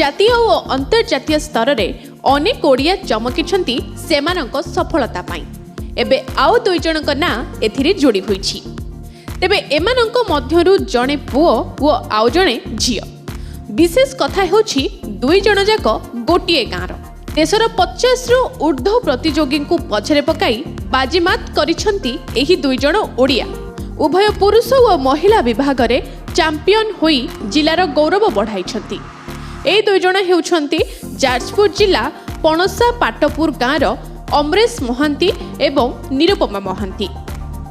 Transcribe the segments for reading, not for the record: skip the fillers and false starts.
जातीय और अंतर्जातीय स्तर में अनेक ओडिया चमकिछंती सेमानंक सफलता पाई एबे आउ दुई जनक ना एथिरे जोड़ी होईछि। तेबे एमानंक मध्यरु जणे पुओ ओ आउ जणे झियो। विशेष कथा होछि दुई जण जाक गोटिए गाँर देशर 50 रु ऊर्ध्व प्रतियोगी को पछरे पकाई बाजीमात करिछंती एही दुई जण ओडिया। उभय पुरुष और महिला विभाग रे चैंपियन होई जिलार गौरव बढ़ाइछंती। ए दुई जण हेउछंती जाजपुर जिला पणसा पाटपुर गाँर अमरेश महांती एवं निरुपमा महांती।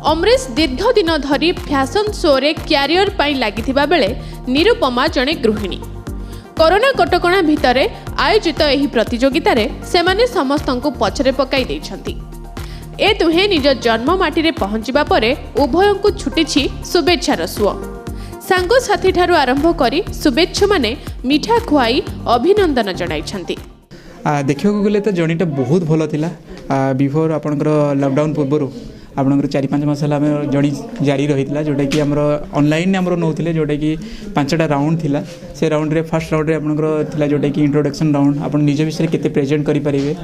अमरेश दीर्घ दिन धरी फैशन शो रे क्यारियर पाई लागिथिबा बेले निरुपमा जणे गृहिणी। कोरोना कटकणा भितरे आयोजित एही प्रतियोगिता रे सेमाने समस्तंकु पछरे पकाई दैछंती। ए दुहे निज जन्म माटी रे पहुंचिबा परे उभयंकु छुटिछि शुभेच्छार सुओ। सांगसाथी ठारू आरंभ करी शुभेच्छु माने मिठा खुआई अभिनंदन जणाइछंती। देखियो गले तो जर्नीटा बहुत भल थिला। बिफोर आपनकर लॉकडाउन पूर्व आपनकर 4-5 मास हला हम जर्नी जारी रहितला जोटा कि हमर ऑनलाइन हमर नौथिले जोटा कि 5टा राउंड थिला। से राउंड रे फर्स्ट राउंड रे आपनकर थिला जोटा कि इंट्रोडक्शन राउंड आपन निज विषय केते प्रेजेंट करि परिबे।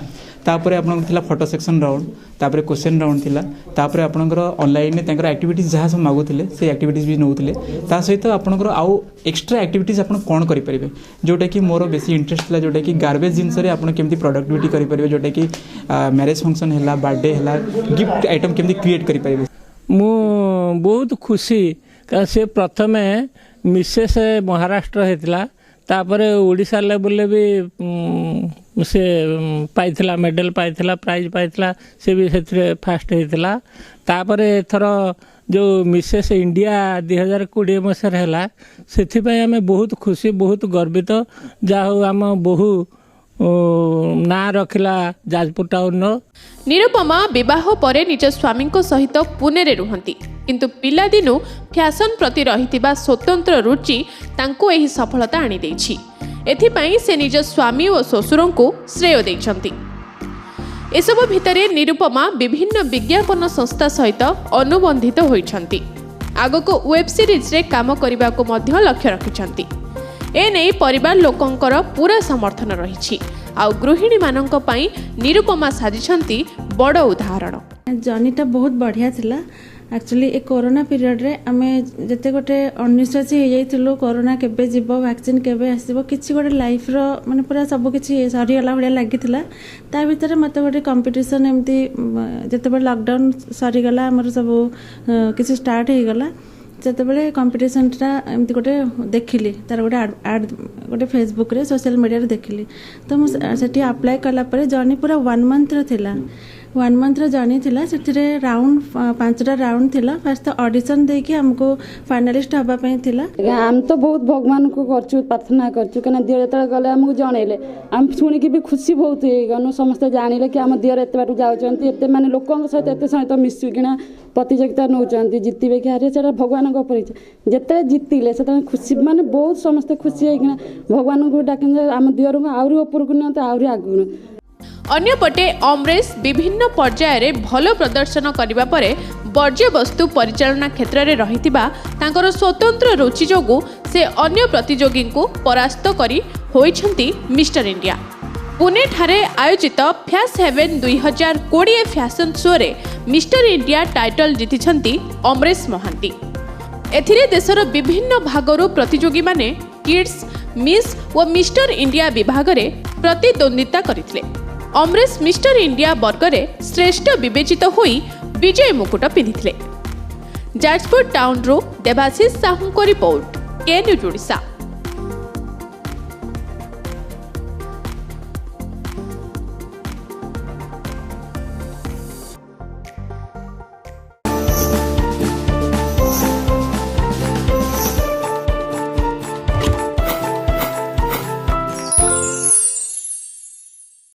तापरे आपनकर थिला फोटो सेक्शन राउंड तापरे क्वेश्चन राउंड थिला। तापरे आपनकर ऑनलाइन में तांकर एक्टिविटीज जहाँ सब मागुथिले से एक्टिविटीज भी नौथिले। ता सहित आपनकर आउ एक्स्ट्रा एक्टिविटीज आपन कोन करि परिबे जोटा कि मोर बेसी इंटरेस्ट थिला जोटा कि गार्बेज जिंस रे आपन केमती प्रोडक्टिविटी करि परिबे जोटा कि मैरिज फंक्शन हैला बर्थडे हैला गिफ्ट आइटम केमती क्रिएट करि परिबे। मु बहुत खुशी का से प्रथमे मिसेस महाराष्ट्र हेतला तापरे ओडिशा लेवल भी से पाइथिला मेडल पाइथिला प्राइज पाइथिला से भी से फास्ट हेतला। तापरे एथर जो मिसेस इंडिया 2020 मसीह है से आम बहुत खुशी बहुत गर्वित जाऊ आम बहु ना रखिला जाजपुर टाउन। निरुपमा विवाह परे निज स्वामी सहित पुणे रे रुहंती किंतु पिला दिनु फैशन प्रति रहितिबा स्वतंत्र रुचि तांको एही सफलता आनी देछि। एथिपाई से निज स्वामी और ससुरों को श्रेय देछंती। एसबु भितरे निरुपमा विभिन्न विज्ञापन संस्था सहित अनुबंधित होइछंती। आगको वेब सीरीज रे काम करबा को मध्य लक्ष्य रखिछंती। ए नै परिवार लोकंकर पूरा समर्थन रहिछि। आ गृहिणी मानंक पई निरुपमा साजिछंती बड़ उदाहरण। जर्नीटा बहुत बढ़िया थिला। एक्चुअली ए कोरोना पीरियड रे आमे जते गोटे अनिश्चित हो जाइथिलो कोरोना केबे जीवो वैक्सीन केबे आसीबो किछि गोटे लाइफ रो माने पूरा सब किछि सरी गला भलिया लागिथिला। ता भितरे मते गोटे कंपटीशन एमती जते बे लॉकडाउन सरी गला हमर सब किछि स्टार्ट हे गला जते बेले कंपटीशनटा एमती गोटे देखिली तार गोटे एड गोटे फेसबुक रे सोशल मीडिया रे देखिली तो मु सेठी अप्लाई कला परे जर्नी पूरा 1 मंथ रो थिला। 1 मंथ रो जर्नी थिला सेठरे राउंड 5टा राउंड थिला। फर्स्ट ऑडिशन देकी हमको फाइनलिस्ट हबा पई थिला। हम तो बहुत भगवान को करछु प्रार्थना करछु कना दियर एतले गले हमको जणैले हम सुनी की भी खुशी बहुत हे गनु समस्त जानिले कि हम दियर एते बाटू जाउचंती एते माने लोकन सहित एते सहित मिसु किना प्रतियोगिता नौचंती जितिबे कि हारे सेटा भगवान को परिचय जेते जितिले सेटा खुशी माने बहुत समस्त खुशी हे किना भगवान को डाकिन हम दियर को आउरी ऊपर को न आउरी आगु। अन्यपटे अमरेश विभिन्न पर्याय रे भल प्रदर्शन करिबा परे वर्ज्य वस्तु परिचालना क्षेत्र में रहितिबा तांकर स्वतंत्र रुचि जोगु से अन्य प्रतियोगी को परास्त करी होइछंती मिस्टर इंडिया। पुणे ठारे आयोजित फैश हेवन 2020 फैशन शो रे मिस्टर इंडिया टाइटल जीतिछंती अमरेश महांती। एथिरे देशर विभिन्न भागरु प्रतियोगी माने किड्स मिस और मिस्टर इंडिया विभाग रे प्रतिद्वंदिता करथिले। अमरेश मिस्टर इंडिया वर्ग रे श्रेष्ठ विवेचित होई विजय मुकुट पिंधिथिले। जाजपुर टाउन रो देवाशीष साहू को रिपोर्ट के न्यूज ओडिशा।